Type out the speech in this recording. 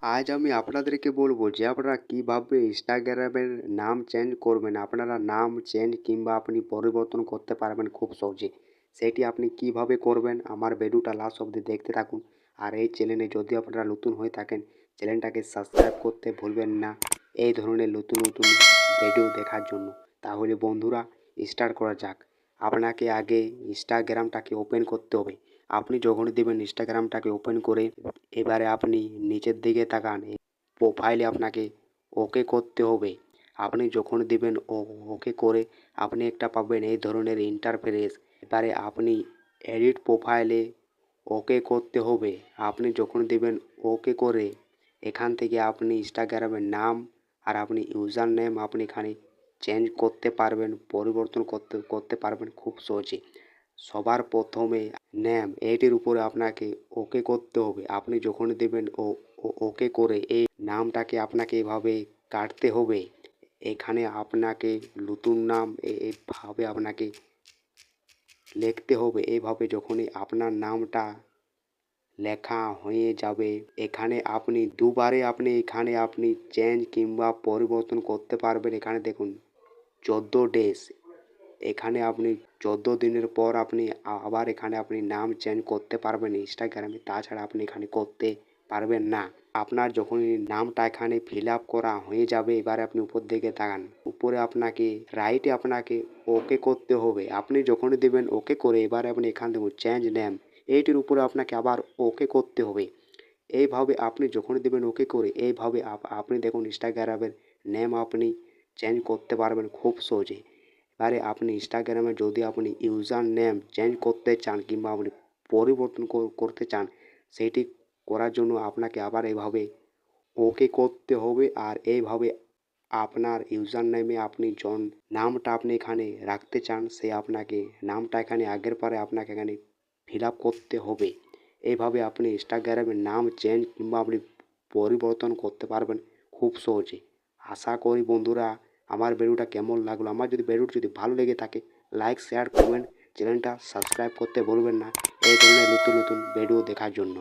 আজ আমি আপনাদেরকে বলবো যে আপনারা কীভাবে ইনস্টাগ্রামের নাম চেঞ্জ করবেন। আপনারা নাম চেঞ্জ কিংবা আপনি পরিবর্তন করতে পারবেন খুব সহজে। সেটি আপনি কিভাবে করবেন আমার ভিডিওটা লাস্ট অবধি দেখতে থাকুন। আর এই চ্যানেলে যদি আপনারা নতুন হয়ে থাকেন চ্যানেলটাকে সাবস্ক্রাইব করতে ভুলবেন না এই ধরনের নতুন নতুন ভিডিও দেখার জন্য। তাহলে বন্ধুরা স্টার্ট করা যাক। আপনাকে আগে ইনস্টাগ্রামটাকে ওপেন করতে হবে। আপনি যখনই দেবেন ইনস্টাগ্রামটাকে ওপেন করে এবারে আপনি নিচের দিকে তাকান। প্রোফাইলে আপনাকে ওকে করতে হবে। আপনি যখন দেবেন ওকে করে আপনি একটা পাবেন এই ধরনের ইন্টারফেস। এবারে আপনি এডিট প্রোফাইলে ওকে করতে হবে। আপনি যখন দেবেন ওকে করে এখান থেকে আপনি ইনস্টাগ্রামের নাম আর আপনি ইউজার নেম আপনি এখানে চেঞ্জ করতে পারবেন, পরিবর্তন করতে পারবেন খুব সহজে। সবার প্রথমে নেম এইটির উপরে আপনাকে ওকে করতে হবে। আপনি যখন দেবেন ওকে করে এই নামটাকে আপনাকে এভাবে কাটতে হবে। এখানে আপনাকে নতুন নাম এইভাবে আপনাকে লিখতে হবে। এইভাবে যখনই আপনার নামটা লেখা হয়ে যাবে এখানে আপনি দুবারে আপনি চেঞ্জ কিংবা পরিবর্তন করতে পারবেন। এখানে দেখুন 14 ডেজ, এখানে আপনি 14 দিনের পর আপনি আবার এখানে আপনি নাম চেঞ্জ করতে পারবেন ইনস্টাগ্রামে। তাছাড়া আপনি এখানে করতে পারবেন না। আপনার যখনই নামটা এখানে ফিল আপ করা হয়ে যাবে এবারে আপনি উপর দিকে তাকান। উপরে আপনাকে রাইটে আপনাকে ওকে করতে হবে। আপনি যখনই দেবেন ওকে করে এবারে আপনি এখান থেকে চেঞ্জ নেম এইটির উপরে আপনাকে আবার ওকে করতে হবে। এইভাবে আপনি যখনই দেবেন ওকে করে এইভাবে আপনি দেখুন ইনস্টাগ্রামের নেম আপনি চেঞ্জ করতে পারবেন খুব সহজে। এবারে আপনি ইনস্টাগ্রামে যদি আপনি ইউজার নেম চেঞ্জ করতে চান কিংবা আপনি পরিবর্তন করতে চান সেটি করার জন্য আপনাকে আবার এভাবে ওকে করতে হবে। আর এইভাবে আপনার ইউজার নেমে আপনি নামটা আপনি এখানে রাখতে চান সে আপনাকে নামটা এখানে আগের পরে আপনাকে এখানে ফিল আপ করতে হবে। এইভাবে আপনি ইনস্টাগ্রামের নাম চেঞ্জ কিংবা আপনি পরিবর্তন করতে পারবেন খুব সহজে। আশা করি বন্ধুরা আমার ভিডিওটা কেমন লাগলো। আমার ভিডিওটি যদি ভালো লেগে থাকে লাইক শেয়ার কমেন্ট চ্যানেলটা সাবস্ক্রাইব করতে ভুলবেন না এই ধরনের নতুন নতুন ভিডিও দেখার জন্য।